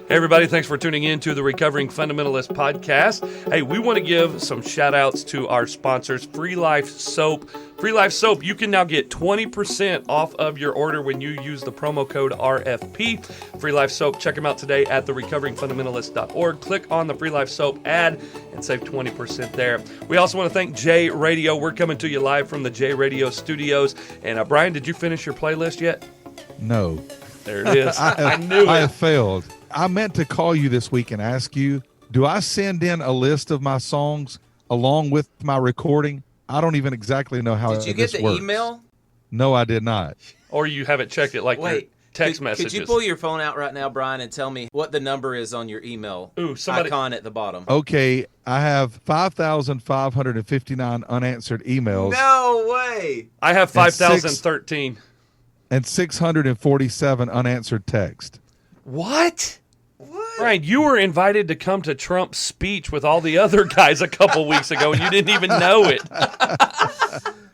Hey, everybody, thanks for tuning in to the Recovering Fundamentalist podcast. Hey, we want to give some shout-outs to our sponsors, Free Life Soap. Free Life Soap, you can now get 20% off of your order when you use the promo code RFP. Free Life Soap, check them out today at therecoveringfundamentalist.org. Click on the Free Life Soap ad and save 20% there. We also want to thank J Radio. We're coming to you live from the J Radio studios. And Brian, did you finish your playlist yet? No. There it is. I knew it. I have failed. I meant to call you this week and ask you, do I send in a list of my songs along with my recording? I don't even exactly know how Did you get the works. email? No, I did not. Or you haven't checked it like your text messages. Could you pull your phone out right now, Brian, and tell me what the number is on your email icon at the bottom? Okay, I have 5,559 unanswered emails. No way! I have 5,013. And 647 unanswered texts. What? Brian, you were invited to come to Trump's speech with all the other guys a couple weeks ago, and you didn't even know it.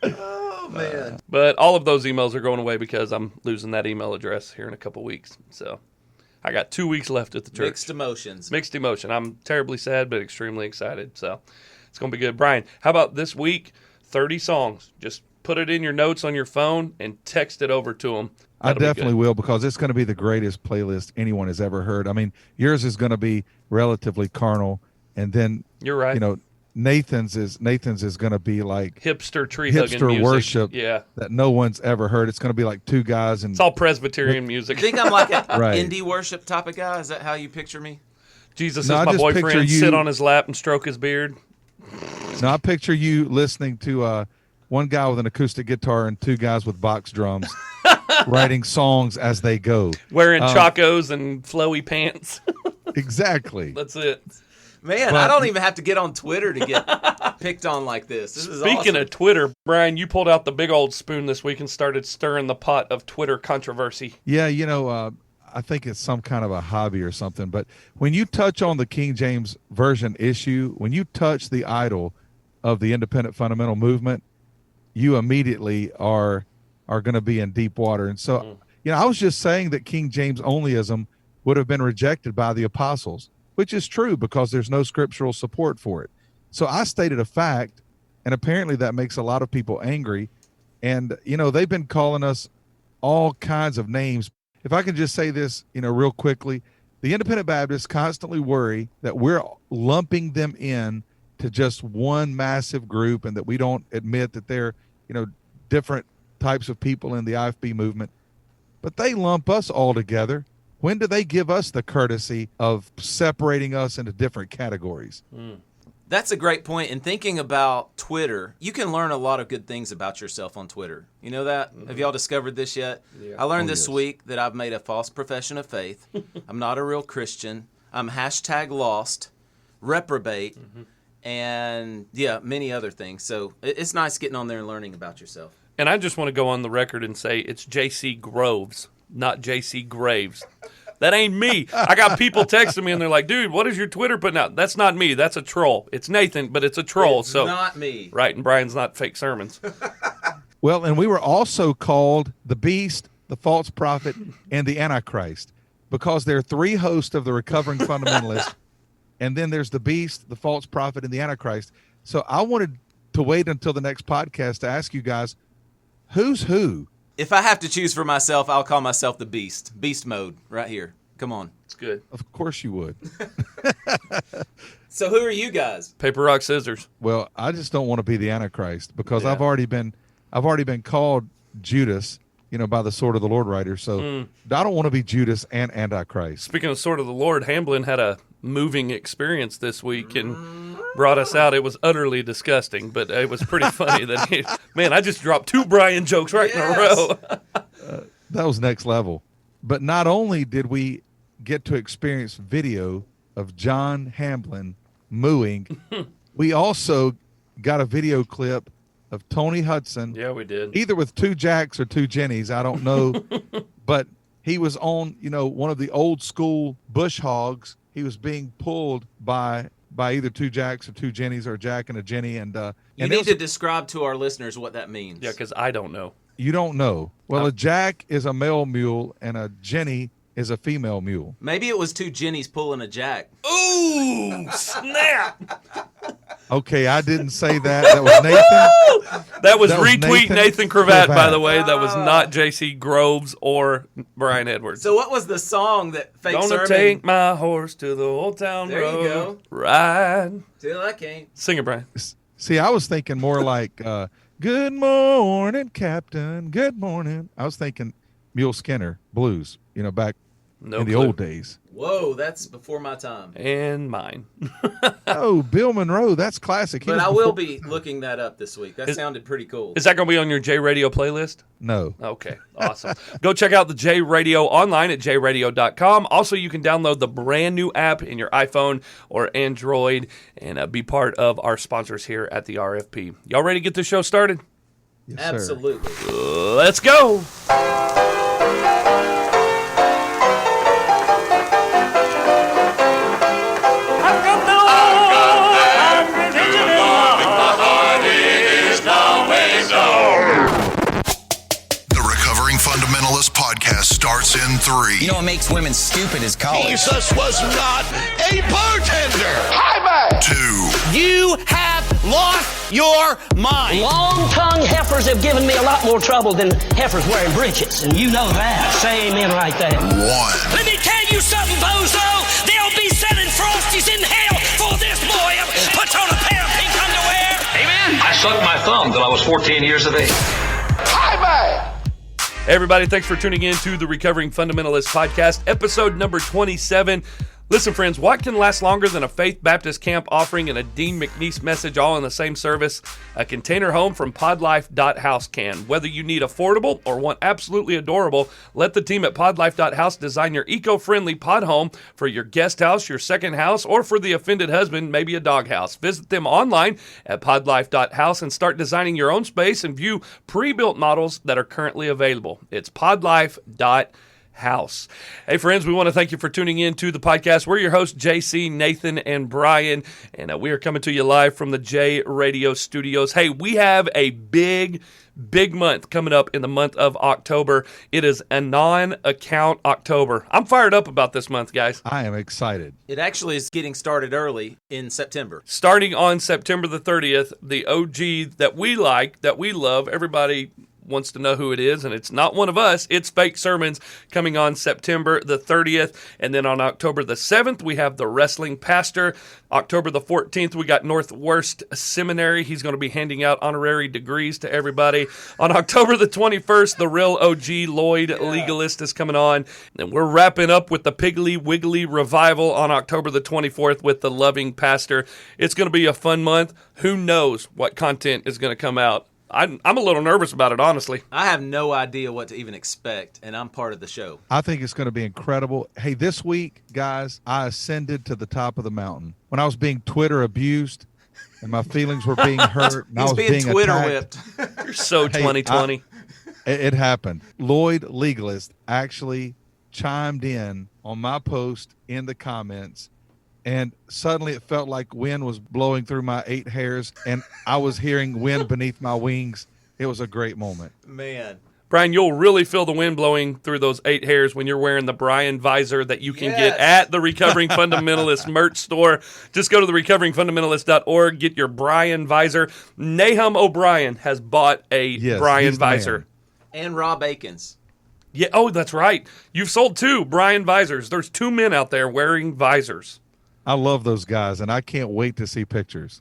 Oh, man. But all of those emails are going away because I'm losing that email address here in a couple weeks. So I got 2 weeks left at the church. Mixed emotions. Mixed emotion. I'm terribly sad, but extremely excited. So it's going to be good. Brian, how about this week, 30 songs? Just put it in your notes on your phone and text it over to them. I definitely will, because it's going to be the greatest playlist anyone has ever heard. I mean, yours is going to be relatively carnal, and then you're right. You know, Nathan's is going to be like hipster tree hugging hipster music. worship, that no one's ever heard. It's going to be like two guys, and it's all Presbyterian music. You think I'm like an indie worship type of guy? Is that how you picture me? Jesus is my boyfriend. Sit on his lap and stroke his beard. No, I picture you listening to one guy with an acoustic guitar and two guys with box drums. Writing songs as they go. Wearing chacos and flowy pants. Exactly. That's it. Man, I don't even have to get on Twitter to get picked on like this. This is Speaking awesome. of Twitter, Brian, you pulled out the big old spoon this week and started stirring the pot of Twitter controversy. Yeah, you know, I think it's some kind of a hobby or something. But when you touch on the King James Version issue, when you touch the idol of the independent fundamental movement, you immediately are going to be in deep water. And so, you know, I was just saying that King James onlyism would have been rejected by the apostles, which is true because there's no scriptural support for it. So I stated a fact, and apparently that makes a lot of people angry. And, you know, they've been calling us all kinds of names. If I can just say this, you know, real quickly, the independent Baptists constantly worry that we're lumping them in to just one massive group and that we don't admit that they're, you know, different types of people in the IFB movement, but they lump us all together. When do they give us the courtesy of separating us into different categories? That's a great point. And thinking about Twitter, you can learn a lot of good things about yourself on Twitter. You know that? Have y'all discovered this yet? Yeah. I learned this week that I've made a false profession of faith. I'm not a real Christian. I'm #lost, reprobate, and many other things. So it's nice getting on there and learning about yourself. And I just want to go on the record and say it's J.C. Groves, not J.C. Graves. That ain't me. I got people texting me, and they're like, dude, what is your Twitter putting out? That's not me. That's a troll. It's Nathan, but it's a troll. It's not me. Right, and Brian's not fake sermons. Well, and we were also called the Beast, the False Prophet, and the Antichrist, because there are three hosts of the Recovering Fundamentalist, and then there's the Beast, the False Prophet, and the Antichrist. So I wanted to wait until the next podcast to ask you guys, who's who? If I have to choose for myself, I'll call myself the Beast. Beast mode, right here. Come on. It's good. Of course you would. So who are you guys? Paper, rock, scissors. Well, I just don't want to be the Antichrist because Yeah. I've already been called Judas, you know, by the Sword of the Lord writer. So I don't want to be Judas and Antichrist. Speaking of Sword of the Lord, Hamblin had a moving experience this week and brought us out. It was utterly disgusting, but it was pretty funny. Man, I just dropped two Brian jokes right in a row. That was next level. But not only did we get to experience video of John Hamblin mooing, we also got a video clip of Tony Hudson. Yeah, we did. Either with two Jacks or two Jennies, I don't know. But he was on, you know, one of the old school bush hogs. He was being pulled by either two Jacks or two Jennies, or a Jack and a Jenny. And you need to describe to our listeners what that means. Yeah, because I don't know. You don't know. Well, a Jack is a male mule, and a Jenny is a female mule. Maybe it was two Jennies pulling a jack. Ooh, snap. Okay, I didn't say that. That was Nathan. That was That was retweet Nathan Nathan Cravat, by Cravat. the way. That was not J.C. Groves or Brian Edwards. So what was the song that Fake Gonna Sermon? take my horse to the old town There you road. go. Ride. Till I can't. Sing it, Brian. See, I was thinking more like, good morning, Captain. Good morning. I was thinking Mule Skinner blues, back No in the clue. old days. Whoa, that's before my time. And mine. Oh, Bill Monroe, that's classic. He But was I will before- be looking that up this week. That sounded pretty cool. Is that going to be on your J Radio playlist? No. Okay, awesome. Go check out the J Radio online at jradio.com. Also, you can download the brand new app in your iPhone or Android and be part of our sponsors here at the RFP. Y'all ready to get this show started? Yes, sir. Absolutely. Let's go. The Recovering Fundamentalist podcast starts in 3. You know what makes women stupid is college. Jesus was not a bartender. 2. You have lost your mind. Long-tongued heifers have given me a lot more trouble than heifers wearing breeches, and you know that. Say amen right there. 1. Let me tell you something, bozo. They'll be selling Frosties in hell for this boy who puts on a pair of pink underwear. Amen. I sucked my thumb till I was 14 years of age. Hey everybody, thanks for tuning in to the Recovering Fundamentalist podcast, episode number 27. Listen, friends, what can last longer than a Faith Baptist camp offering and a Dean McNeese message all in the same service? A container home from podlife.house can. Whether you need affordable or want absolutely adorable, let the team at podlife.house design your eco-friendly pod home for your guest house, your second house, or for the offended husband, maybe a doghouse. Visit them online at podlife.house and start designing your own space and view pre-built models that are currently available. It's podlife.house. Hey friends, we want to thank you for tuning in to the podcast. We're your hosts, JC, Nathan, and Brian, and we are coming to you live from the J Radio studios. Hey, we have a big month coming up in the month of October. It is a non-account October. I'm fired up about this month, guys. I am excited. It actually is getting started early in September. Starting on September the 30th, the OG that we like, that we love, everybody wants to know who it is, and it's not one of us. It's Fake Sermons coming on September the 30th, and then on October the 7th, we have the Wrestling Pastor. October the 14th, we got Northwest Seminary. He's going to be handing out honorary degrees to everybody. On October the 21st, the real OG Lloyd Legalist is coming on, and we're wrapping up with the Piggly Wiggly Revival on October the 24th with the Loving Pastor. It's going to be a fun month. Who knows what content is going to come out? I'm a little nervous about it, honestly. I have no idea what to even expect, and I'm part of the show. I think it's going to be incredible. Hey, this week, guys, I ascended to the top of the mountain. When I was being Twitter abused and my feelings were being hurt and I He's was being Twitter attacked, whipped. You're so 2020. It happened. Lloyd Legalist actually chimed in on my post in the comments, and suddenly it felt like wind was blowing through my 8 hairs, and I was hearing wind beneath my wings. It was a great moment. Man. Brian, you'll really feel the wind blowing through those 8 hairs when you're wearing the Brian visor that you can get at the Recovering Fundamentalist merch store. Just go to the recoveringfundamentalist.org, get your Brian visor. Nahum O'Brien has bought a Brian he's the man. visor. And Rob Akins. Yeah, oh, that's right. You've sold 2 Brian visors. There's 2 men out there wearing visors. I love those guys, and I can't wait to see pictures.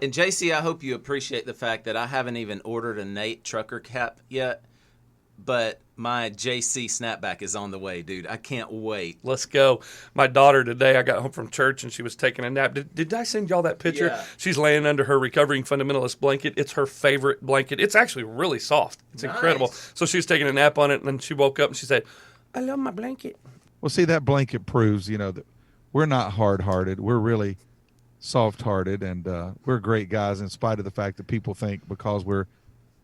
And JC, I hope you appreciate the fact that I haven't even ordered a Nate trucker cap yet, but my JC snapback is on the way, dude. I can't wait. Let's go. My daughter today, I got home from church and she was taking a nap. Did I send y'all that picture? Yeah. She's laying under her Recovering Fundamentalist blanket. It's her favorite blanket. It's actually really soft. It's incredible. So she was taking a nap on it, and then she woke up and she said, I love my blanket. Well, see, that blanket proves, that we're not hard-hearted. We're really soft-hearted, and we're great guys in spite of the fact that people think because we're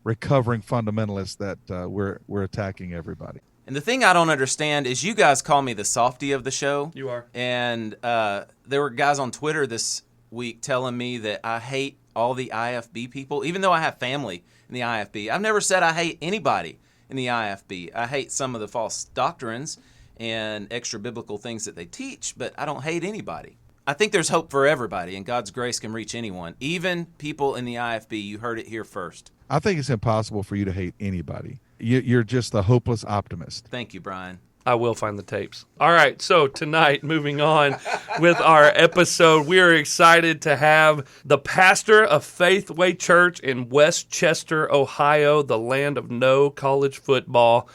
recovering fundamentalists that we're attacking everybody. And the thing I don't understand is you guys call me the softy of the show. You are. And there were guys on Twitter this week telling me that I hate all the IFB people, even though I have family in the IFB. I've never said I hate anybody in the IFB. I hate some of the false doctrines and extra biblical things that they teach, but I don't hate anybody. I think there's hope for everybody, and God's grace can reach anyone, even people in the IFB. You heard it here first. I think it's impossible for you to hate anybody. You're just a hopeless optimist. Thank you, Brian. I will find the tapes. All right, so tonight, moving on with our episode, we are excited to have the pastor of Faithway Church in Westchester, Ohio, the land of no college football.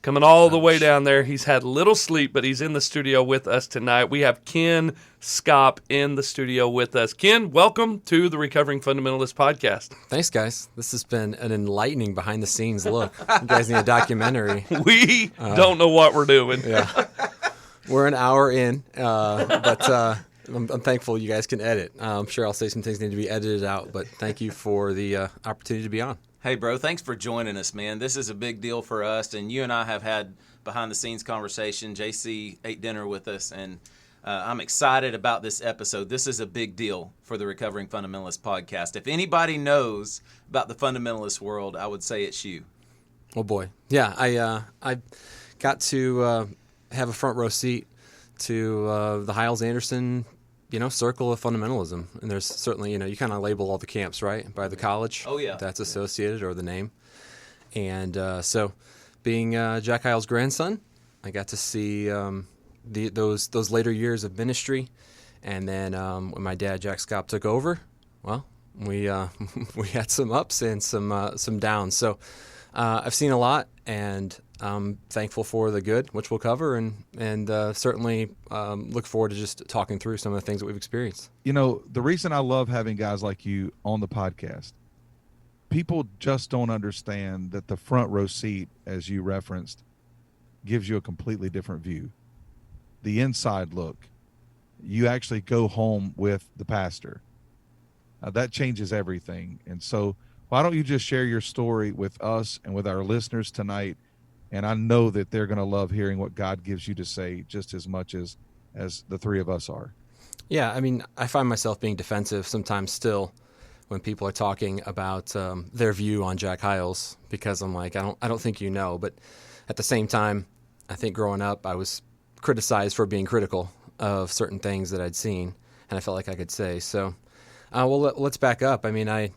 Coming all the way down there. He's had little sleep, but he's in the studio with us tonight. We have Ken Schaap in the studio with us. Ken, welcome to the Recovering Fundamentalist podcast. Thanks, guys. This has been an enlightening behind-the-scenes look. You guys need a documentary. We don't know what we're doing. Yeah. We're an hour in, but I'm thankful you guys can edit. I'm sure I'll say some things need to be edited out, but thank you for the opportunity to be on. Hey, bro, thanks for joining us, man. This is a big deal for us, and you and I have had behind-the-scenes conversation. JC ate dinner with us, and I'm excited about this episode. This is a big deal for the Recovering Fundamentalist podcast. If anybody knows about the fundamentalist world, I would say it's you. Oh, boy. Yeah, I got to have a front row seat to the Hyles Anderson circle of fundamentalism. And there's certainly, you kind of label all the camps, right, by the college that's associated or the name. And so being Jack Hyles' grandson, I got to see those later years of ministry. And then when my dad, Jack Schaap, took over, well, we had some ups and some downs. So I've seen a lot, and I'm thankful for the good, which we'll cover, and certainly look forward to just talking through some of the things that we've experienced. The reason I love having guys like you on the podcast, people just don't understand that the front row seat, as you referenced, gives you a completely different view. The inside look, you actually go home with the pastor. That changes everything. And so why don't you just share your story with us and with our listeners tonight? And I know that they're going to love hearing what God gives you to say just as much as the three of us are. Yeah, I mean, I find myself being defensive sometimes still when people are talking about their view on Jack Hyles, because I'm like, I don't think you know. But at the same time, I think growing up, I was criticized for being critical of certain things that I'd seen, and I felt like I could say. So, let's back up. I mean, I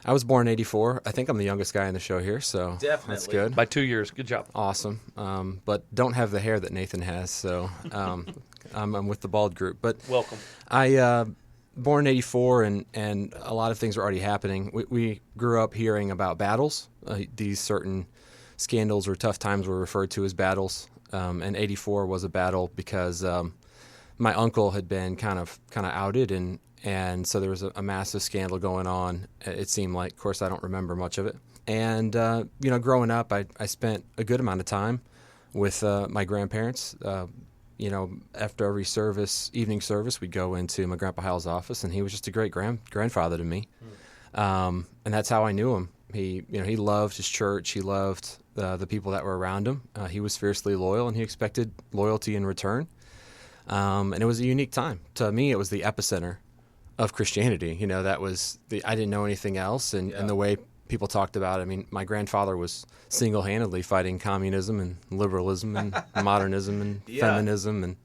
was born in 84. I think I'm the youngest guy in the show here, so Definitely. That's good. By 2 years. Good job. Awesome. But don't have the hair that Nathan has, so I'm with the bald group. But welcome. I born in 84, and a lot of things were already happening. We grew up hearing about battles. These certain scandals or tough times were referred to as battles, and 84 was a battle because my uncle had been kind of outed, and so there was a massive scandal going on, it seemed like. Of course, I don't remember much of it. And, growing up, I spent a good amount of time with my grandparents. After every evening service, we'd go into my Grandpa Hyles' office, and he was just a great grandfather to me. And that's how I knew him. He loved his church. He loved the people that were around him. He was fiercely loyal, and he expected loyalty in return. And it was a unique time. To me, it was the epicenter of Christianity. That was I didn't know anything else, and the way people talked about it. I mean, my grandfather was single-handedly fighting communism and liberalism and modernism and feminism, and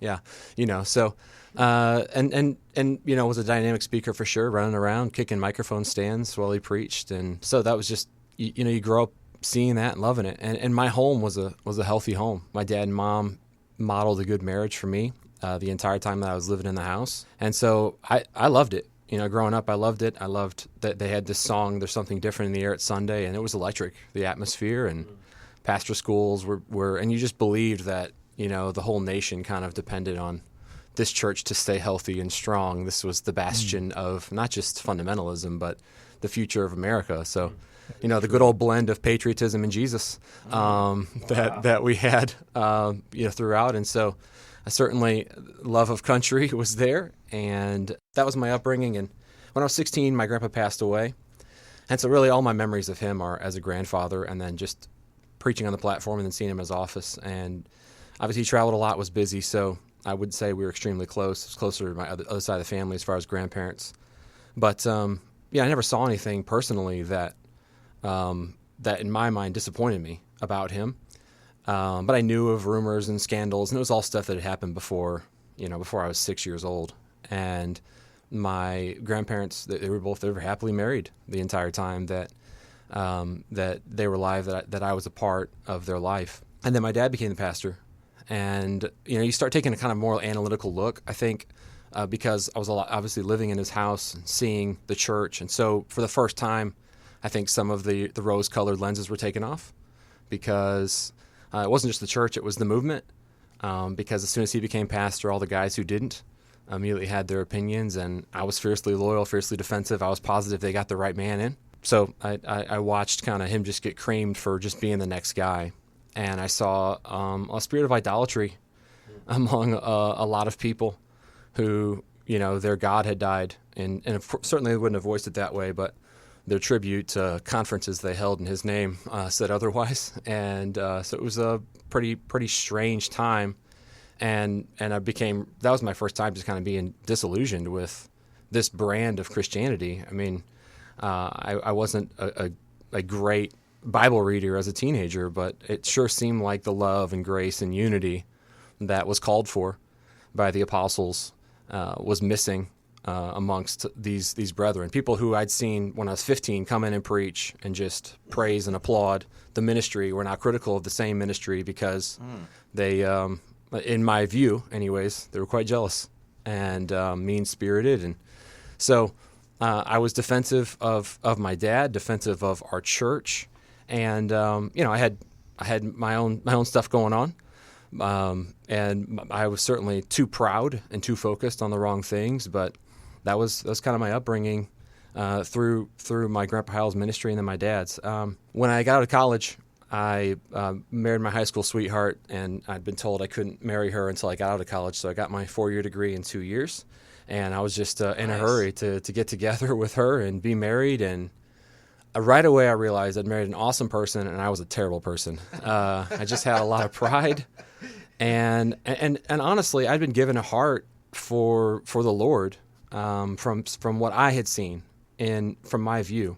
so was a dynamic speaker for sure, running around kicking microphone stands while he preached. And so that was just you grow up seeing that and loving it. And my home was a healthy home. My dad and mom modeled a good marriage for me the entire time that I was living in the house. And so I loved it. Growing up, I loved it. I loved that they had this song, There's Something Different in the Air at Sunday, and it was electric, the atmosphere. And pastor schools were and you just believed that, the whole nation kind of depended on this church to stay healthy and strong. This was the bastion of not just fundamentalism, but the future of America. So, the good old blend of patriotism and Jesus that we had, throughout. And so I certainly, love of country was there, and that was my upbringing. And when I was 16, my grandpa passed away. And so really all my memories of him are as a grandfather, and then just preaching on the platform and then seeing him in his office. And obviously he traveled a lot, was busy, so I would say we were extremely close. It was closer to my other side of the family as far as grandparents. But, I never saw anything personally that in my mind disappointed me about him. But I knew of rumors and scandals, and it was all stuff that had happened before I was 6 years old. And my grandparents, they were happily married the entire time that they were alive, that I was a part of their life. And then my dad became the pastor. And, you start taking a kind of more analytical look, I think, because I was obviously living in his house and seeing the church. And so for the first time, I think some of the rose-colored lenses were taken off, because it wasn't just the church, it was the movement. Because as soon as he became pastor, all the guys who didn't immediately had their opinions, and I was fiercely loyal, fiercely defensive. I was positive they got the right man in. So I watched kind of him just get creamed for just being the next guy. And I saw a spirit of idolatry among a lot of people who, their God had died. And certainly they wouldn't have voiced it that way, but their tribute to conferences they held in his name said otherwise. And so it was a pretty strange time. And that was my first time just kind of being disillusioned with this brand of Christianity. I mean, I wasn't a great Bible reader as a teenager, but it sure seemed like the love and grace and unity that was called for by the apostles was missing amongst these brethren. People who I'd seen when I was 15 come in and preach and just praise and applaud the ministry were now critical of the same ministry because they, in my view anyways, they were quite jealous and mean-spirited. And so I was defensive of my dad, defensive of our church. And I had my own stuff going on, and I was certainly too proud and too focused on the wrong things. But that was kind of my upbringing through my grandpa Hyles' ministry and then my dad's. When I got out of college, I married my high school sweetheart, and I'd been told I couldn't marry her until I got out of college. So I got my 4-year degree in 2 years, and I was just in a hurry to get together with her and be married. And right away, I realized I'd married an awesome person, and I was a terrible person. I just had a lot of pride, and honestly, I'd been given a heart for the Lord from what I had seen from my view.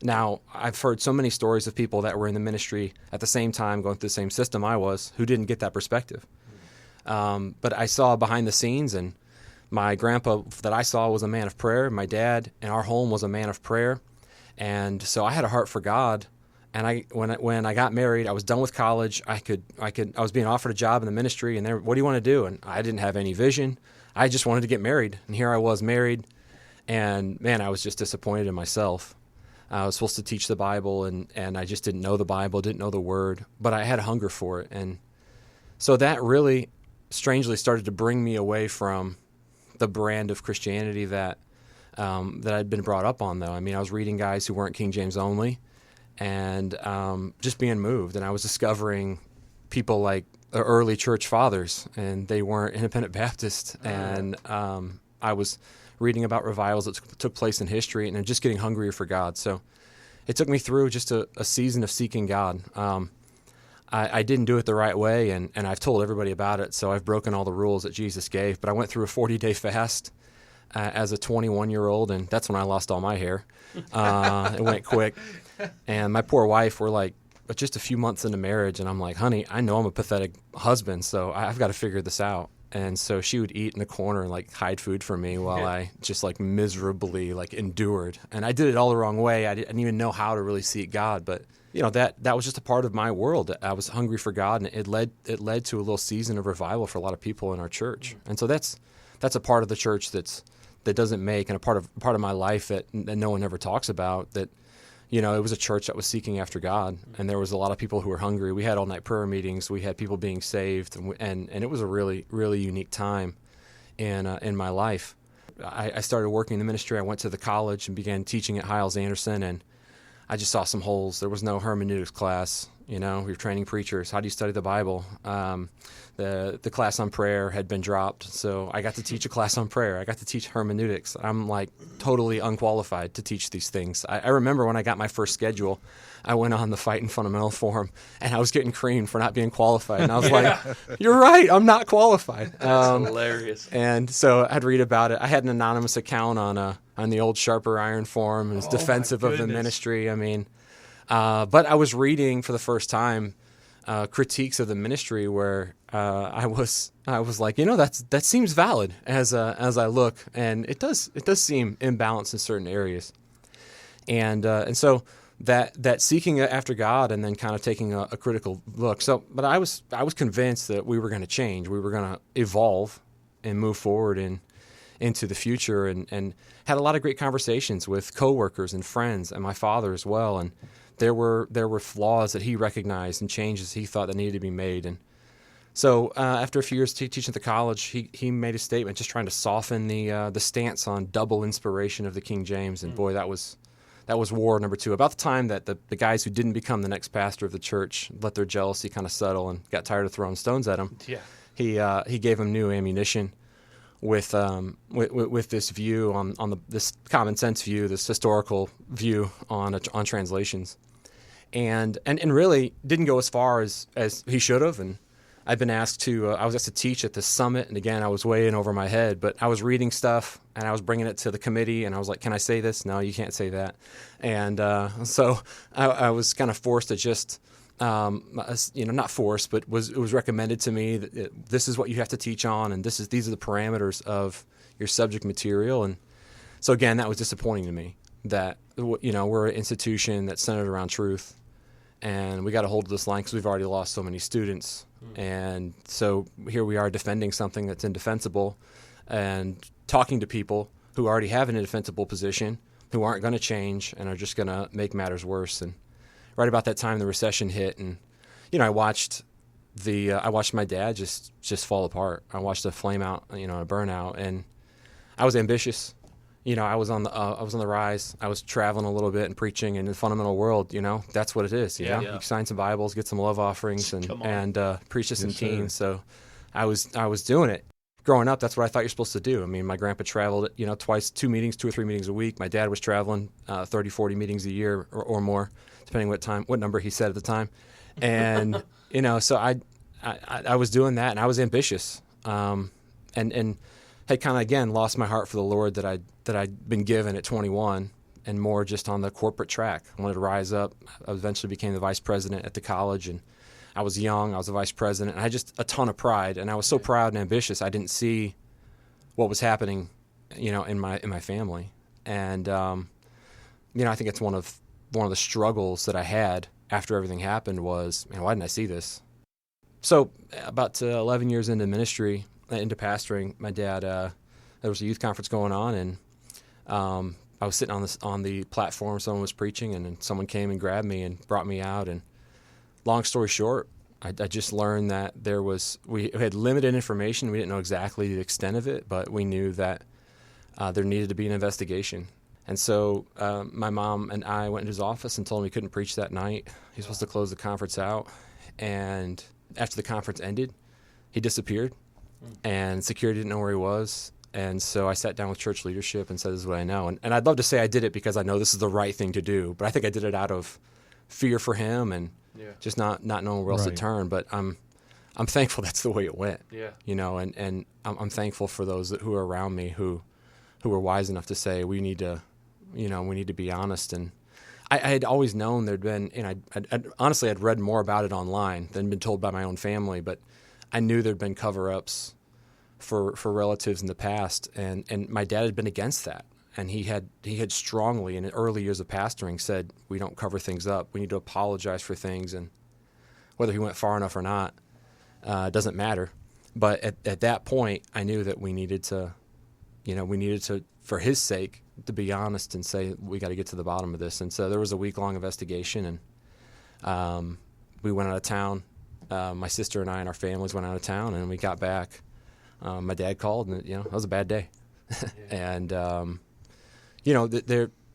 Now, I've heard so many stories of people that were in the ministry at the same time, going through the same system I was, who didn't get that perspective. But I saw behind the scenes, and my grandpa that I saw was a man of prayer. My dad in our home was a man of prayer. And so I had a heart for God, and when I got married, I was done with college. I was being offered a job in the ministry, and what do you want to do? And I didn't have any vision. I just wanted to get married, and here I was married, and man, I was just disappointed in myself. I was supposed to teach the Bible, and I just didn't know the Bible, didn't know the Word, but I had a hunger for it, and so that really strangely started to bring me away from the brand of Christianity that I'd been brought up on, though. I mean, I was reading guys who weren't King James only, and just being moved. And I was discovering people like the early church fathers, and they weren't independent Baptist. And I was reading about revivals that took place in history, and just getting hungrier for God. So it took me through just a season of seeking God. I didn't do it the right way, and I've told everybody about it, so I've broken all the rules that Jesus gave. But I went through a 40-day fast as a 21-year-old, and that's when I lost all my hair. It went quick. And my poor wife, we're like just a few months into marriage, and I'm like, honey, I know I'm a pathetic husband, so I've got to figure this out. And so she would eat in the corner and like hide food from me while I just like miserably like endured. And I did it all the wrong way. I didn't even know how to really seek God, but that was just a part of my world. I was hungry for God, and it led to a little season of revival for a lot of people in our church. And so that's a part of the church that doesn't make, and a part of my life that no one ever talks about. That it was a church that was seeking after God, and there was a lot of people who were hungry. We had all-night prayer meetings. We had people being saved, and it was a really, really unique time in my life. I started working in the ministry. I went to the college and began teaching at Hyles Anderson, and I just saw some holes. There was no hermeneutics class. We were training preachers. How do you study the Bible? The class on prayer had been dropped, so I got to teach a class on prayer. I got to teach hermeneutics. I'm like totally unqualified to teach these things. I remember when I got my first schedule, I went on the Fighting Fundamental forum, and I was getting creamed for not being qualified. And I was like, "You're right, I'm not qualified." That's hilarious. And so I'd read about it. I had an anonymous account on the old Sharper Iron forum, and was defensive of the ministry. I mean, but I was reading for the first time critiques of the ministry where I was like, that seems valid as I look, and it does seem imbalanced in certain areas, and so that seeking after God and then kind of taking a critical look. So, but I was convinced that we were going to change, we were going to evolve and move forward into the future, and had a lot of great conversations with coworkers and friends and my father as well, and there were flaws that he recognized and changes he thought that needed to be made. And so after a few years teaching at the college, he made a statement just trying to soften the stance on double inspiration of the King James. And boy, that was war number 2. About the time that the guys who didn't become the next pastor of the church let their jealousy kind of settle and got tired of throwing stones at him, he gave them new ammunition with this view on this common sense view, this historical view on translations. And really didn't go as far as he should have. And I've been asked to I was asked to teach at the summit, and again I was way in over my head, but I was reading stuff and I was bringing it to the committee, and I was like, "Can I say this? No, you can't say that." And so I was kind of forced to just not forced, but it was recommended to me that this is what you have to teach on, and these are the parameters of your subject material. And so again, that was disappointing to me that we're an institution that's centered around truth. And we got to hold this line because we've already lost so many students. And so here we are defending something that's indefensible and talking to people who already have an indefensible position, who aren't going to change and are just going to make matters worse. And right about that time, the recession hit, and I watched my dad just fall apart. I watched a flame out, a burnout, and I was ambitious. I was on the rise. I was traveling a little bit and preaching in the fundamental world. That's what it is. You sign some Bibles, get some love offerings, and preach to some teens. So I was doing it. Growing up, that's what I thought you're supposed to do. I mean, my grandpa traveled, twice, 2 or 3 meetings a week. My dad was traveling 30, 40 meetings a year or more, depending what number he said at the time. And so I was doing that, and I was ambitious, and had kind of again lost my heart for the Lord that I'd been given at 21, and more just on the corporate track. I wanted to rise up. I eventually became the vice president at the college, and I was young. I was the vice president. And I had just a ton of pride, and I was so proud and ambitious. I didn't see what was happening, in my family, and I think it's one of the struggles that I had after everything happened was, man, why didn't I see this? So about 11 years into ministry, into pastoring, my dad, there was a youth conference going on, and I was sitting on the platform. Someone was preaching, and then someone came and grabbed me and brought me out. And long story short, I just learned that we had limited information. We didn't know exactly the extent of it, but we knew that there needed to be an investigation. And so my mom and I went into his office and told him he couldn't preach that night. He was supposed to close the conference out. And after the conference ended, he disappeared, and security didn't know where he was. And so I sat down with church leadership and said, "This is what I know." And I'd love to say I did it because I know this is the right thing to do, but I think I did it out of fear for him and just not knowing where else to turn. But I'm thankful that's the way it went. And I'm thankful for those who are around me who were wise enough to say we need to be honest. And I had always known there'd been, honestly, I'd read more about it online than been told by my own family, but I knew there'd been cover-ups for relatives in the past, and my dad had been against that. And he had strongly, in the early years of pastoring, said, we don't cover things up. We need to apologize for things. And whether he went far enough or not doesn't matter. But at that point, I knew that we needed to, for his sake, to be honest and say, we got to get to the bottom of this. And so there was a week-long investigation, and we went out of town. My sister and I and our families went out of town, and we got back. My dad called, and it was a bad day. And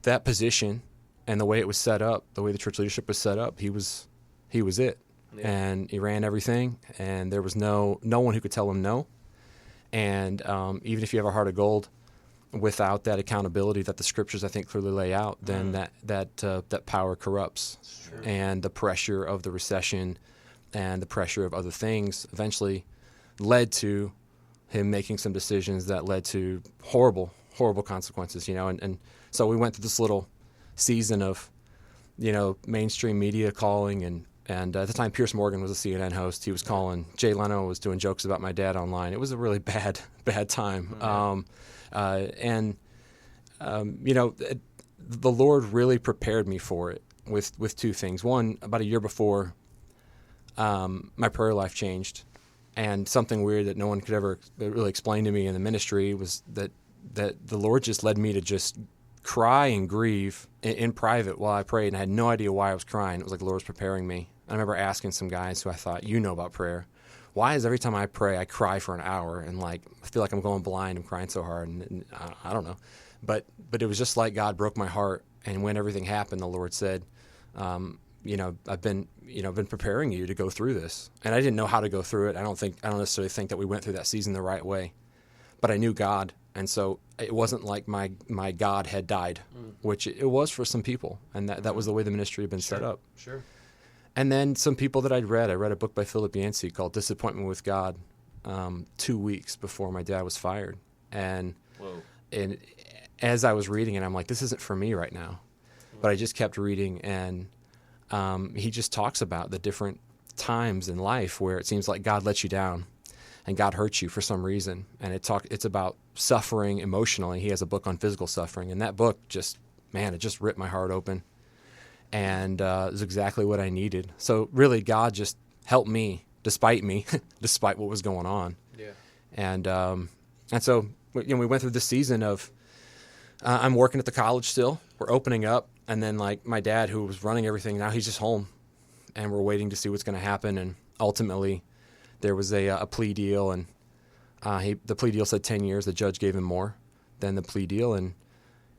that position and the way it was set up, the way the church leadership was set up, he was it, and he ran everything, and there was no one who could tell him no. And even if you have a heart of gold, without that accountability that the scriptures I think clearly lay out, then that power corrupts, and the pressure of the recession and the pressure of other things eventually led to him making some decisions that led to horrible consequences, and so we went through this little season of, mainstream media calling And at the time, Pierce Morgan was a CNN host. He was calling. Jay Leno was doing jokes about my dad online. It was a really bad time. The Lord really prepared me for it with two things. One, about a year before, my prayer life changed. And something weird that no one could ever really explain to me in the ministry was that the Lord just led me to just cry and grieve in private while I prayed, and I had no idea why I was crying. It was like the Lord was preparing me. I remember asking some guys who I thought, you know about prayer, why is every time I pray I cry for an hour and like I feel like I'm going blind, I'm crying so hard, and I don't know. But it was just like God broke my heart, and when everything happened, the Lord said, I've been preparing you to go through this. And I didn't know how to go through it. I don't necessarily think that we went through that season the right way, but I knew God. And so it wasn't like my God had died, which it was for some people. And that was the way the ministry had been set up. Sure. And then some people that I read a book by Philip Yancey called Disappointment with God 2 weeks before my dad was fired. And as I was reading it, I'm like, this isn't for me right now. But I just kept reading, and he just talks about the different times in life where it seems like God lets you down and God hurts you for some reason. And it's about suffering emotionally. He has a book on physical suffering, and that book it just ripped my heart open. And it was exactly what I needed. So really, God just helped me, despite what was going on. Yeah. And so we went through this season of I'm working at the college still. We're opening up. And then, like, my dad, who was running everything, now he's just home. And we're waiting to see what's going to happen. And ultimately, there was a plea deal. And the plea deal said 10 years. The judge gave him more than the plea deal. And,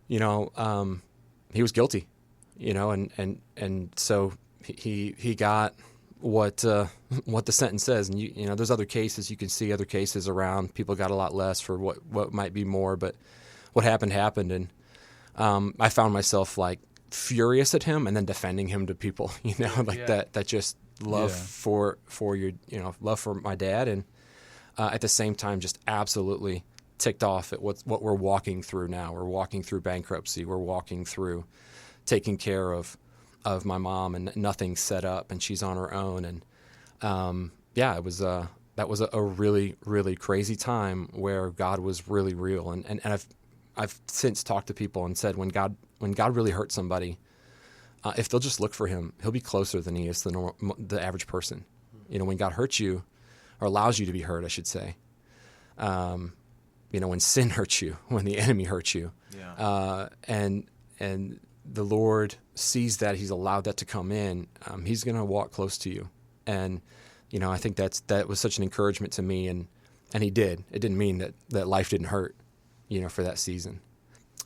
he was guilty, and so he got what the sentence says. And, there's other cases. You can see other cases around. People got a lot less for what might be more. But what happened. And I found myself, like, furious at him and then defending him to people, that just love for your, love for my dad. And at the same time, just absolutely ticked off at what we're walking through now. We're walking through bankruptcy. We're walking through taking care of my mom, and nothing's set up, and she's on her own. And that was a really, really crazy time where God was really real. And I've since talked to people and said, when God really hurts somebody, if they'll just look for him, he'll be closer than he is to the average person. When God hurts you, or allows you to be hurt, I should say, when sin hurts you, when the enemy hurts you, and the Lord sees that, he's allowed that to come in, he's going to walk close to you. And, I think that was such an encouragement to me, and he did. It didn't mean that life didn't hurt, for that season.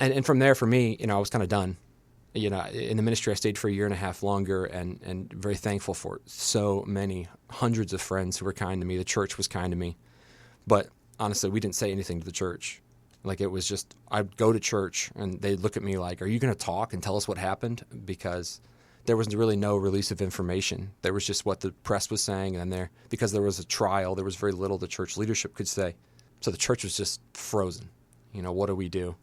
And from there, for me, I was kind of done. In the ministry, I stayed for a year and a half longer, and very thankful for so many hundreds of friends who were kind to me. The church was kind to me. But honestly, we didn't say anything to the church. Like, it was just, I'd go to church, and they'd look at me like, are you going to talk and tell us what happened? Because there was really no release of information. There was just what the press was saying, and because there was a trial, there was very little the church leadership could say. So the church was just frozen. What do we do?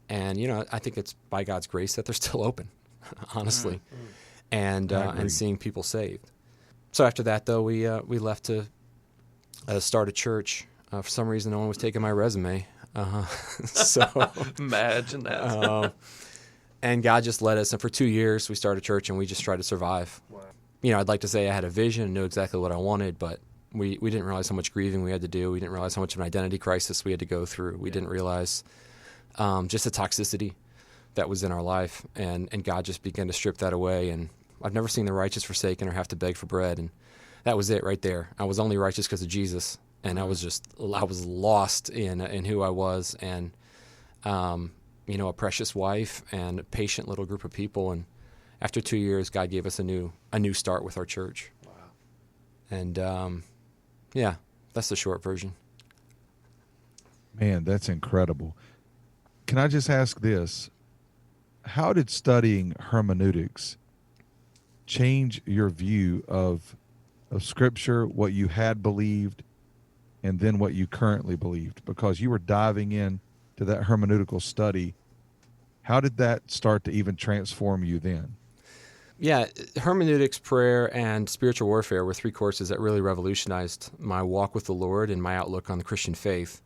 And, I think it's by God's grace that they're still open, honestly, and seeing people saved. So after that, though, we left to start a church. For some reason, no one was taking my resume. So imagine that. And God just led us. And for 2 years, we started a church, and we just tried to survive. Wow. I'd like to say I had a vision and knew exactly what I wanted, but we didn't realize how much grieving we had to do. We didn't realize how much of an identity crisis we had to go through. We didn't realize just the toxicity that was in our life. And God just began to strip that away. And I've never seen the righteous forsaken or have to beg for bread. And that was it right there. I was only righteous because of Jesus. And I was lost in who I was, and a precious wife and a patient little group of people. And after 2 years, God gave us a new start with our church. Wow. And that's the short version. Man, that's incredible. Can I just ask this? How did studying hermeneutics change your view of Scripture, what you had believed, and then what you currently believed? Because you were diving in to that hermeneutical study. How did that start to even transform you then? Yeah, hermeneutics, prayer, and spiritual warfare were 3 courses that really revolutionized my walk with the Lord and my outlook on the Christian faith.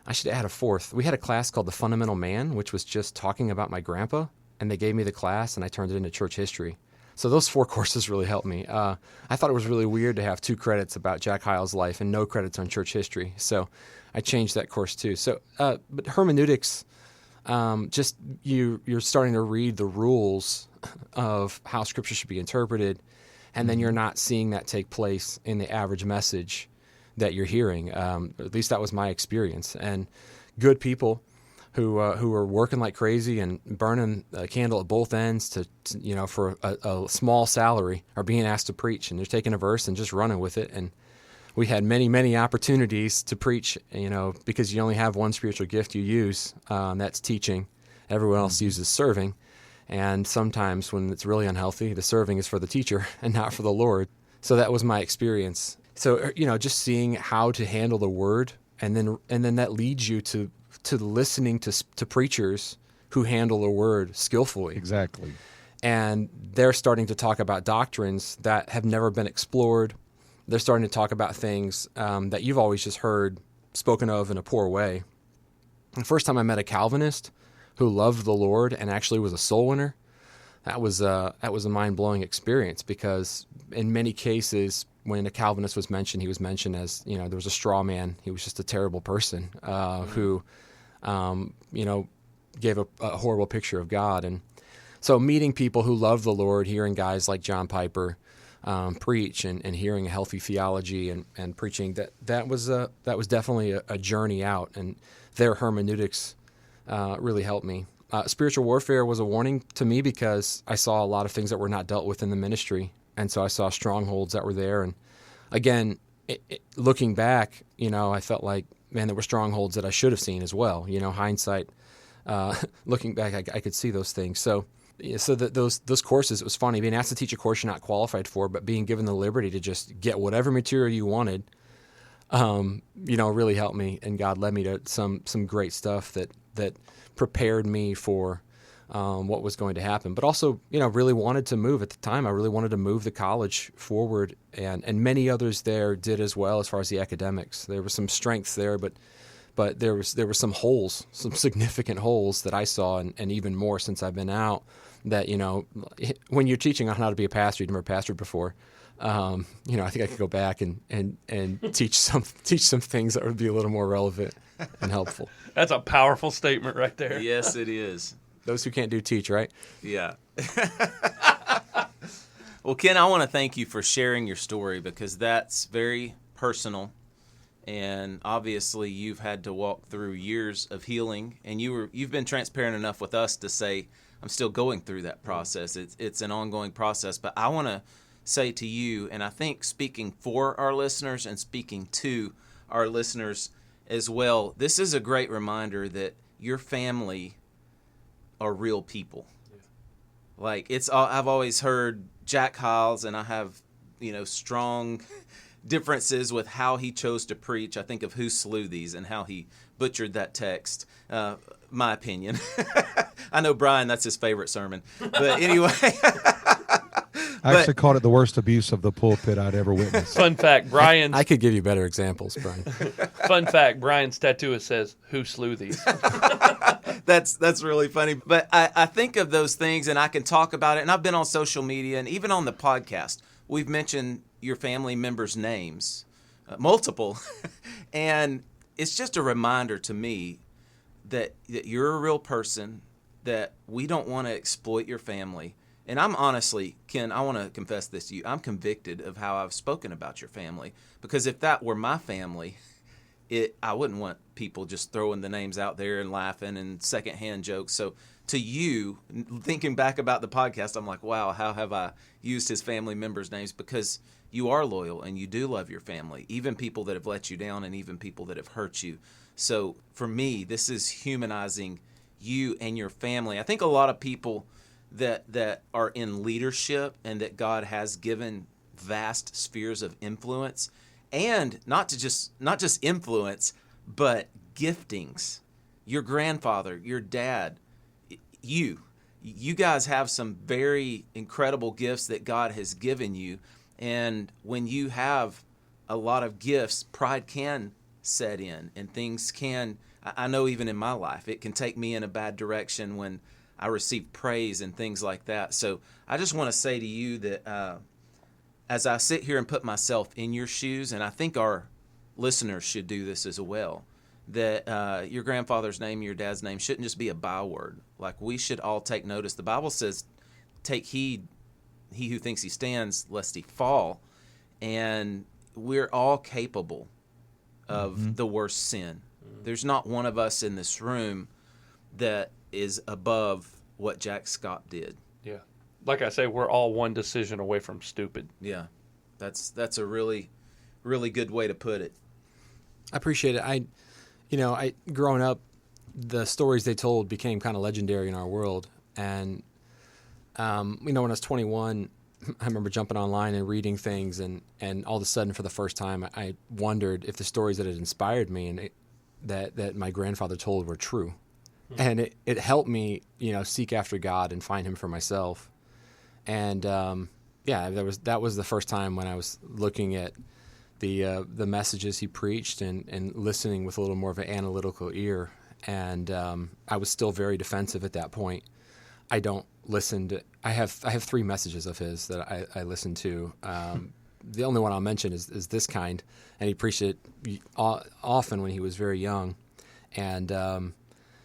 I should add a 4th. We had a class called The Fundamental Man, which was just talking about my grandpa, and they gave me the class, and I turned it into church history. So those 4 courses really helped me. I thought it was really weird to have 2 credits about Jack Hyles' life and no credits on church history. So I changed that course too. So, but hermeneutics, just you're starting to read the rules of how Scripture should be interpreted, and then you're not seeing that take place in the average message that you're hearing. At least that was my experience. And good people who are working like crazy and burning a candle at both ends to for a small salary are being asked to preach, and they're taking a verse and just running with it. And we had many opportunities to preach, because you only have one spiritual gift you use, that's teaching. Everyone else uses serving. And sometimes when it's really unhealthy, the serving is for the teacher and not for the Lord. So that was my experience. So, just seeing how to handle the word, and then that leads you to listening to preachers who handle the word skillfully. Exactly. And they're starting to talk about doctrines that have never been explored. They're starting to talk about things that you've always just heard spoken of in a poor way. The first time I met a Calvinist who loved the Lord and actually was a soul winner, that was a mind-blowing experience, because in many cases when a Calvinist was mentioned, he was mentioned as, there was a straw man. He was just a terrible person who gave a horrible picture of God. And so meeting people who love the Lord, hearing guys like John Piper preach, and hearing a healthy theology and preaching, that was definitely a journey out, and their hermeneutics really helped me. Spiritual warfare was a warning to me because I saw a lot of things that were not dealt with in the ministry, and so I saw strongholds that were there. And again, looking back, I felt like, man, there were strongholds that I should have seen as well. Hindsight, looking back, I could see those things. So those courses, it was funny being asked to teach a course you're not qualified for, but being given the liberty to just get whatever material you wanted, really helped me, and God led me to some great stuff that prepared me for what was going to happen. But also, really wanted to move at the time. I really wanted to move the college forward, and many others there did as well as far as the academics. There was some strengths there, but there were some holes, some significant holes that I saw, and even more since I've been out, that, when you're teaching on how to be a pastor, you've never pastored before, I think I could go back and teach some things that would be a little more relevant and helpful. That's a powerful statement right there. Yes, it is. Those who can't do teach, right? Yeah. Well, Ken, I want to thank you for sharing your story, because that's very personal. And obviously you've had to walk through years of healing, and you've been transparent enough with us to say, I'm still going through that process. It's an ongoing process. But I want to say to you, and I think speaking for our listeners and speaking to our listeners as well, this is a great reminder that your family are real people. Yeah. Like, I've always heard Jack Hyles, and I have, strong differences with how he chose to preach. I think of Who Slew These and how he butchered that text. My opinion. I know Brian, that's his favorite sermon. But anyway. I actually called it the worst abuse of the pulpit I'd ever witnessed. Fun fact, Brian. I could give you better examples, Brian. Fun fact, Brian's tattoo says, "Who slew these?" That's really funny. But I think of those things, and I can talk about it. And I've been on social media, and even on the podcast, we've mentioned your family members' names, multiple. And it's just a reminder to me that you're a real person, that we don't want to exploit your family. And I'm honestly, Ken, I want to confess this to you. I'm convicted of how I've spoken about your family, because if that were my family, I wouldn't want people just throwing the names out there and laughing and secondhand jokes. So to you, thinking back about the podcast, I'm like, wow, how have I used his family members' names? Because you are loyal and you do love your family, even people that have let you down and even people that have hurt you. So for me, this is humanizing you and your family. I think a lot of people that are in leadership and that God has given vast spheres of influence, and not just influence, but giftings. Your grandfather, your dad, you you guys have some very incredible gifts that God has given you. And when you have a lot of gifts, pride can set in, and things can, I know even in my life, it can take me in a bad direction when I receive praise and things like that. So I just want to say to you that as I sit here and put myself in your shoes, and I think our listeners should do this as well, that your grandfather's name, your dad's name shouldn't just be a byword. Like, we should all take notice. The Bible says, take heed, he who thinks he stands, lest he fall. And we're all capable of the worst sin. There's not one of us in this room that is above what Jack Scott did. Yeah. Like I say, we're all one decision away from stupid. Yeah. That's a really, really good way to put it. I appreciate it. I growing up, the stories they told became kind of legendary in our world. And, when I was 21, I remember jumping online and reading things, and all of a sudden, for the first time, I wondered if the stories that had inspired me and that my grandfather told were true. And it helped me, seek after God and find him for myself. And, that was the first time when I was looking at the messages he preached and listening with a little more of an analytical ear. And I was still very defensive at that point. I don't listen to. I have 3 messages of his that I listen to. The only one I'll mention is this kind, and he preached it often when he was very young. And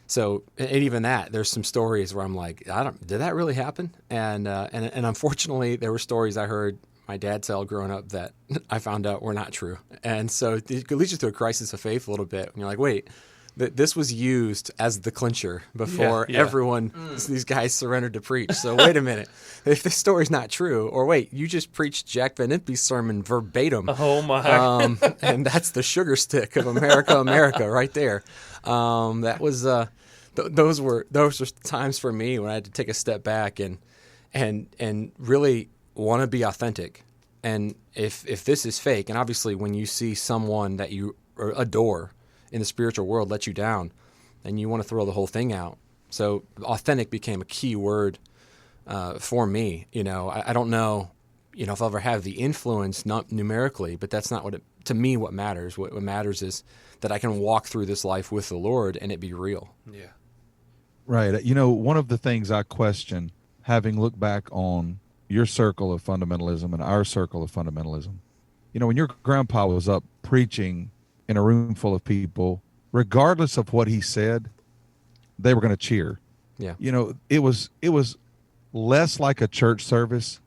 so, and even that, there's some stories where I'm like, did that really happen? And unfortunately, there were stories I heard my dad tell growing up that I found out were not true. And so it leads you to a crisis of faith a little bit. And you're like, wait, this was used as the clincher before everyone, these guys surrendered to preach. So wait a minute, if this story's not true, or wait, you just preached Jack Van Impe's sermon verbatim. Oh my! And that's the sugar stick of America, right there. That was those were times for me when I had to take a step back and really want to be authentic. And if this is fake, and obviously when you see someone that you adore in the spiritual world let you down, and you want to throw the whole thing out. So authentic became a key word for me. I don't know, if I'll ever have the influence, not numerically, but that's not to me what matters. What matters is that I can walk through this life with the Lord and it be real. Yeah. Right. One of the things I question, having looked back on your circle of fundamentalism and our circle of fundamentalism, when your grandpa was up preaching in a room full of people, regardless of what he said, they were going to cheer. Yeah. It was less like a church service,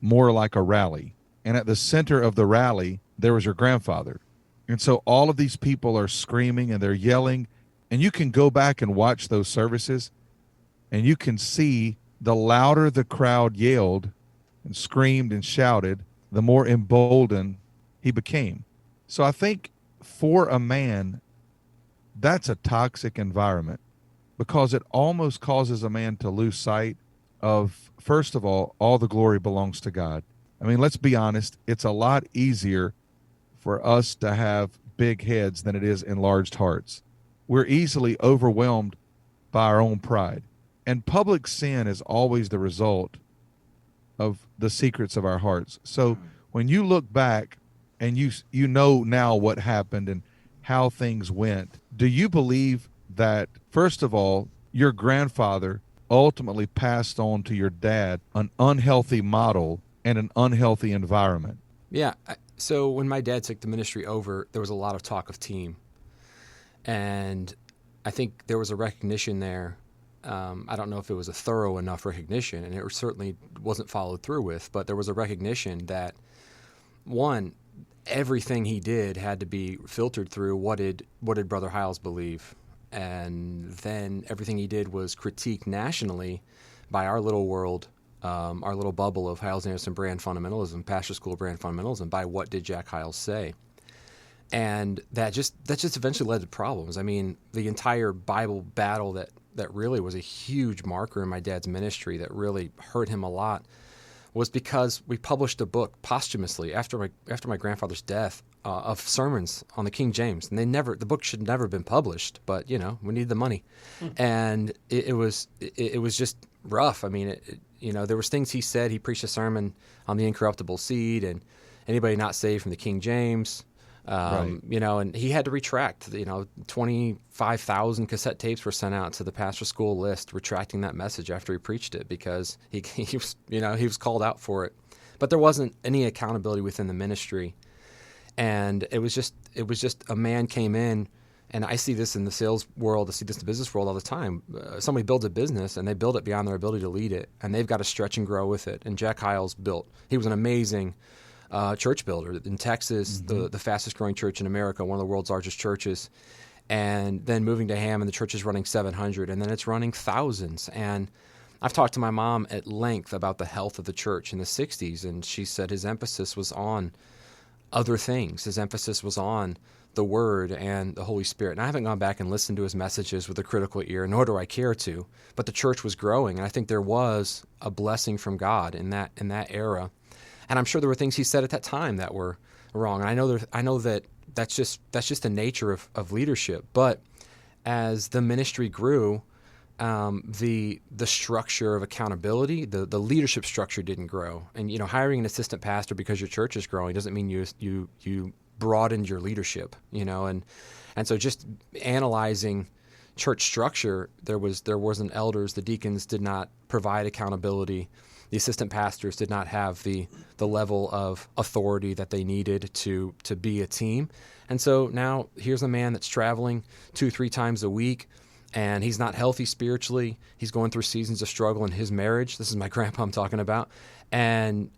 more like a rally. And at the center of the rally, there was your grandfather. And so all of these people are screaming and they're yelling, and you can go back and watch those services, and you can see the louder the crowd yelled and screamed and shouted, the more emboldened he became. So I think for a man, that's a toxic environment, because it almost causes a man to lose sight of, first of all the glory belongs to God. I mean, let's be honest, it's a lot easier for us to have big heads than it is enlarged hearts. We're easily overwhelmed by our own pride. And public sin is always the result of the secrets of our hearts. So when you look back and you know now what happened and how things went, do you believe that, first of all, your grandfather ultimately passed on to your dad an unhealthy model and an unhealthy environment? Yeah. So when my dad took the ministry over, there was a lot of talk of team. And I think there was a recognition there. I don't know if it was a thorough enough recognition, and it certainly wasn't followed through with, but there was a recognition that, one, everything he did had to be filtered through what did Brother Hyles believe. And then everything he did was critiqued nationally by our little world, our little bubble of Hyles Anderson brand fundamentalism, pastor school brand fundamentalism, by what did Jack Hyles say. And that just eventually led to problems. I mean, the entire Bible battle that really was a huge marker in my dad's ministry that really hurt him a lot was because we published a book posthumously after my grandfather's death of sermons on the King James, and the book should never have been published, but we need the money, and it was just rough. I mean, there was things he said. He preached a sermon on the incorruptible seed and anybody not saved from the King James. Right. And he had to retract. 25,000 cassette tapes were sent out to the pastor school list, retracting that message after he preached it because he was called out for it. But there wasn't any accountability within the ministry, and it was just a man came in, and I see this in the sales world, I see this in the business world all the time. Somebody builds a business and they build it beyond their ability to lead it, and they've got to stretch and grow with it. And Jack Hyles he was an amazing church builder in Texas, the fastest growing church in America, one of the world's largest churches. And then moving to Ham, and the church is running 700, and then it's running thousands. And I've talked to my mom at length about the health of the church in the 60s, and she said his emphasis was on other things. His emphasis was on the Word and the Holy Spirit. And I haven't gone back and listened to his messages with a critical ear, nor do I care to. But the church was growing, and I think there was a blessing from God in that era. And I'm sure there were things he said at that time that were wrong. And I know that that's just the nature of leadership. But as the ministry grew, the structure of accountability, the leadership structure didn't grow. And hiring an assistant pastor because your church is growing doesn't mean you broadened your leadership. And so just analyzing church structure, there wasn't elders, the deacons did not provide accountability. The assistant pastors did not have the level of authority that they needed to be a team. And so now here's a man that's traveling 2-3 times a week, and he's not healthy spiritually. He's going through seasons of struggle in his marriage. This is my grandpa I'm talking about. And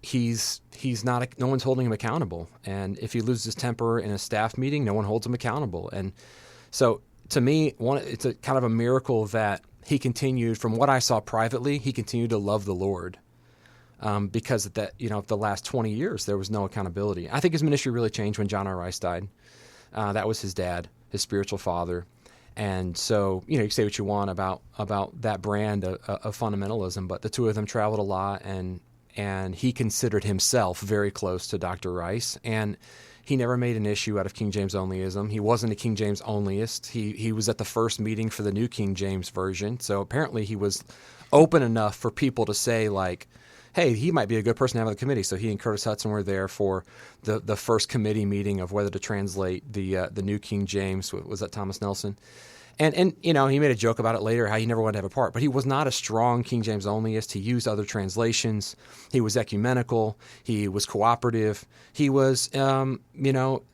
he's not, no one's holding him accountable. And if he loses his temper in a staff meeting, no one holds him accountable. And so to me, it's a kind of a miracle that he continued, from what I saw privately, he continued to love the Lord, because of that, the last 20 years, there was no accountability. I think his ministry really changed when John R. Rice died. That was his dad, his spiritual father. And so, you can say what you want about that brand of fundamentalism, but the two of them traveled a lot, and he considered himself very close to Dr. Rice. And he never made an issue out of King James onlyism. He wasn't a King James onlyist. He was at the first meeting for the New King James Version. So apparently he was open enough for people to say, like, hey, he might be a good person to have on the committee. So he and Curtis Hudson were there for the first committee meeting of whether to translate the New King James. Was that Thomas Nelson? And he made a joke about it later, how he never wanted to have a part. But he was not a strong King James onlyist. He used other translations. He was ecumenical. He was cooperative. He was,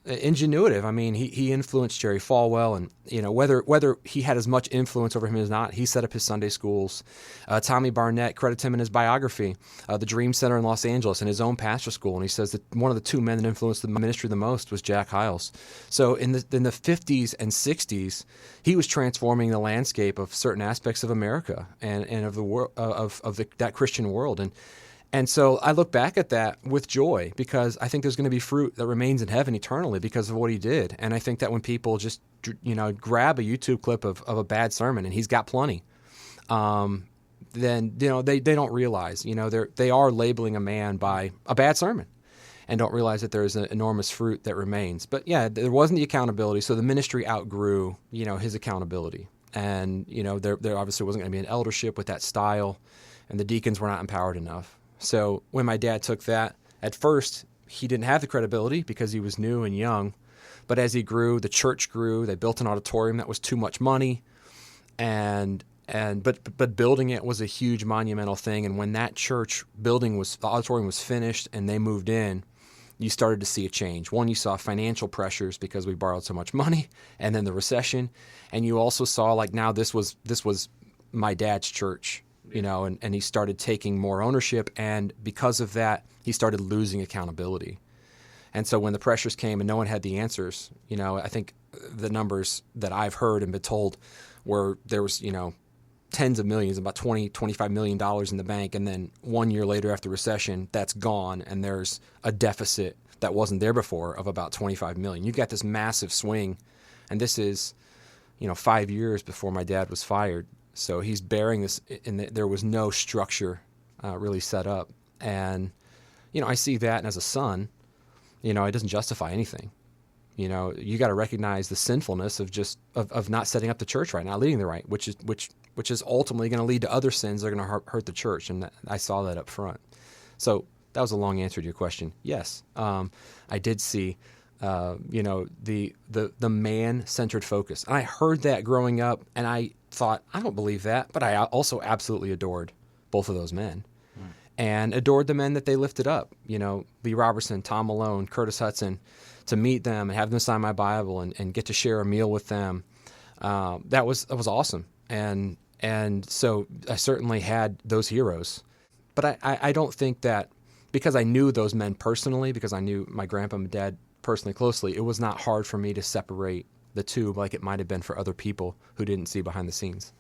ingenuitive. I mean, he influenced Jerry Falwell, and whether he had as much influence over him as not, he set up his Sunday schools. Tommy Barnett credits him in his biography, the Dream Center in Los Angeles, and his own pastor school. And he says that one of the two men that influenced the ministry the most was Jack Hyles. So in the 50s and 60s, he was transforming the landscape of certain aspects of America and of the world that Christian world. And so I look back at that with joy, because I think there's going to be fruit that remains in heaven eternally because of what he did. And I think that when people just grab a YouTube clip of a bad sermon, and he's got plenty, then they don't realize they are labeling a man by a bad sermon, and don't realize that there's an enormous fruit that remains. But yeah, there wasn't the accountability, so the ministry outgrew his accountability, and there obviously wasn't going to be an eldership with that style, and the deacons were not empowered enough. So when my dad took that, at first he didn't have the credibility because he was new and young, but as he grew, the church grew. They built an auditorium that was too much money, but building it was a huge monumental thing. And when that church the auditorium was finished and they moved in, you started to see a change. One, you saw financial pressures because we borrowed so much money, and then the recession, and you also saw, like, now this was my dad's church. And he started taking more ownership, and because of that, he started losing accountability. And so when the pressures came and no one had the answers, I think the numbers that I've heard and been told were there was, tens of millions, about $25 million in the bank, and then 1 year later after recession, that's gone, and there's a deficit that wasn't there before of about $25 million. You've got this massive swing, and this is, 5 years before my dad was fired. So he's bearing this, and there was no structure really set up. And, I see that, and as a son, it doesn't justify anything. You know, you got to recognize the sinfulness of not setting up the church right, not leading the right, which is ultimately going to lead to other sins that are going to hurt the church. And I saw that up front. So that was a long answer to your question. Yes, I did see, the man-centered focus. And I heard that growing up, and I thought, I don't believe that, but I also absolutely adored both of those men. And adored the men that they lifted up. You know, Lee Robertson, Tom Malone, Curtis Hudson. To meet them and have them sign my Bible and get to share a meal with them, that was awesome. And so I certainly had those heroes. But I don't think that because I knew those men personally, because I knew my grandpa and dad personally closely, it was not hard for me to separate the two like it might have been for other people who didn't see behind the scenes.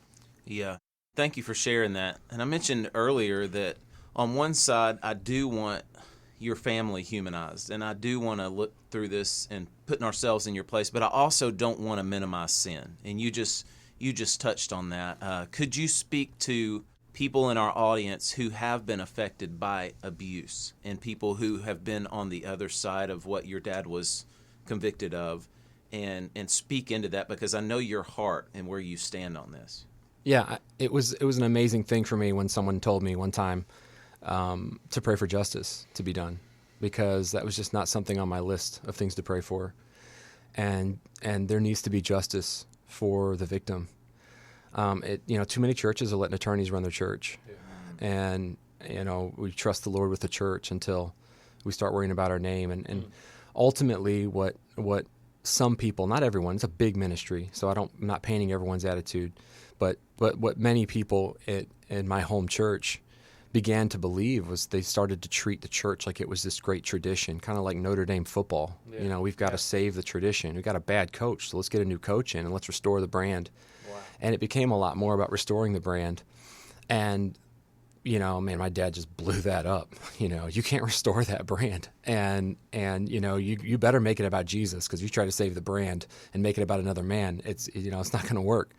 Yeah. Thank you for sharing that. And I mentioned earlier that on one side, I do want your family humanized, and I do want to look through this and putting ourselves in your place, but I also don't want to minimize sin. And you just touched on that. Could you speak to people in our audience who have been affected by abuse and people who have been on the other side of what your dad was convicted of, and speak into that, because I know your heart and where you stand on this? Yeah, it was an amazing thing for me when someone told me one time to pray for justice to be done, because that was just not something on my list of things to pray for. And there needs to be justice for the victim. Too many churches are letting attorneys run their church. Yeah. And, we trust the Lord with the church until we start worrying about our name. And ultimately what some people, not everyone, it's a big ministry, so I'm not painting everyone's attitude, but what many people in my home church began to believe was they started to treat the church like it was this great tradition, kind of like Notre Dame football. Yeah. We've got to save the tradition. We've got a bad coach, so let's get a new coach in and let's restore the brand. Wow. And it became a lot more about restoring the brand. And, my dad just blew that up. You can't restore that brand. And you better make it about Jesus, because you try to save the brand and make it about another man, it's not going to work.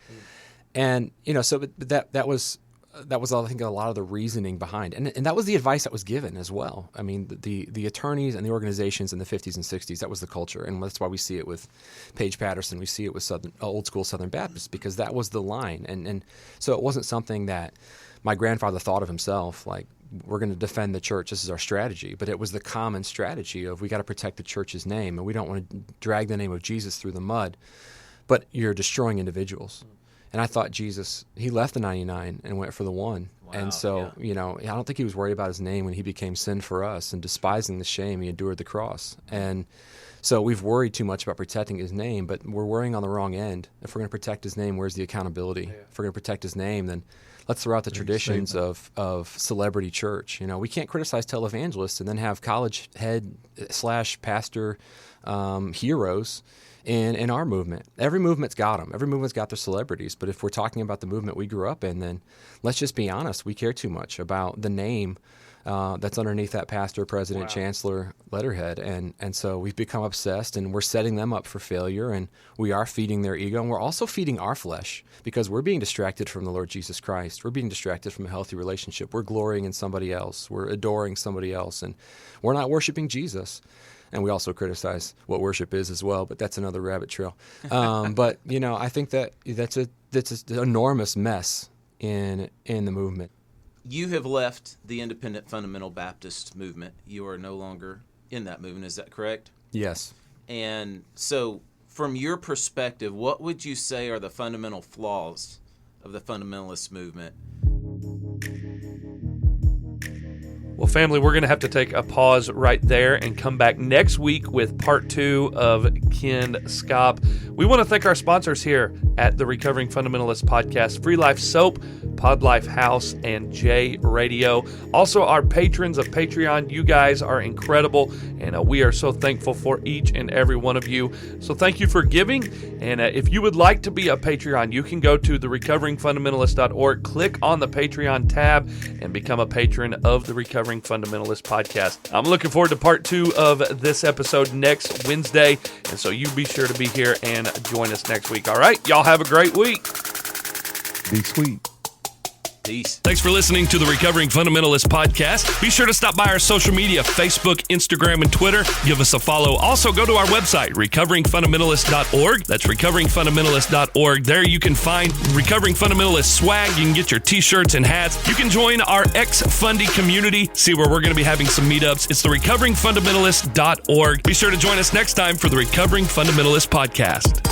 And, that was I think a lot of the reasoning behind, and that was the advice that was given as well. I mean, the attorneys and the organizations in the 50s and 60s, that was the culture, and that's why we see it with Paige Patterson, we see it with old school Southern Baptists, because that was the line, and so it wasn't something that my grandfather thought of himself, like, we're going to defend the church, this is our strategy, but it was the common strategy of we got to protect the church's name, and we don't want to drag the name of Jesus through the mud, but you're destroying individuals. And I thought Jesus, he left the 99 and went for the one. Wow, and so, I don't think he was worried about his name when he became sin for us, and despising the shame, he endured the cross. And so we've worried too much about protecting his name, but we're worrying on the wrong end. If we're going to protect his name, where's the accountability? Yeah. If we're going to protect his name, then let's throw out the traditions of celebrity church. We can't criticize televangelists and then have college head / pastor heroes in our movement. Every movement's got them. Every movement's got their celebrities. But if we're talking about the movement we grew up in, then let's just be honest. We care too much about the name that's underneath that pastor, president, chancellor letterhead. And so we've become obsessed, and we're setting them up for failure, and we are feeding their ego, and we're also feeding our flesh, because we're being distracted from the Lord Jesus Christ. We're being distracted from a healthy relationship. We're glorying in somebody else. We're adoring somebody else, and we're not worshiping Jesus. And we also criticize what worship is as well, but that's another rabbit trail. But I think that's an enormous mess in the movement. You have left the Independent Fundamental Baptist movement. You are no longer in that movement. Is that correct? Yes. And so, from your perspective, what would you say are the fundamental flaws of the fundamentalist movement? Well, family, we're going to have to take a pause right there and come back next week with part 2 of Ken Schaap. We want to thank our sponsors here at the Recovering Fundamentalist Podcast, Free Life Soap, Pod Life House, and J Radio. Also, our patrons of Patreon. You guys are incredible, and we are so thankful for each and every one of you. So thank you for giving, and if you would like to be a Patreon, you can go to therecoveringfundamentalist.org, click on the Patreon tab, and become a patron of the Recovering Fundamentalist Podcast. I'm looking forward to part 2 of this episode next Wednesday, and so you be sure to be here and join us next week. All right, y'all have a great week. Be sweet. Peace. Thanks for listening to the Recovering Fundamentalist podcast. Be sure to stop by our social media, Facebook, Instagram, and Twitter. Give us a follow. Also, go to our website, recoveringfundamentalist.org. That's recoveringfundamentalist.org. There you can find Recovering Fundamentalist swag. You can get your t-shirts and hats. You can join our ex-Fundy community, see where we're going to be having some meetups. It's the recoveringfundamentalist.org. Be sure to join us next time for the Recovering Fundamentalist podcast.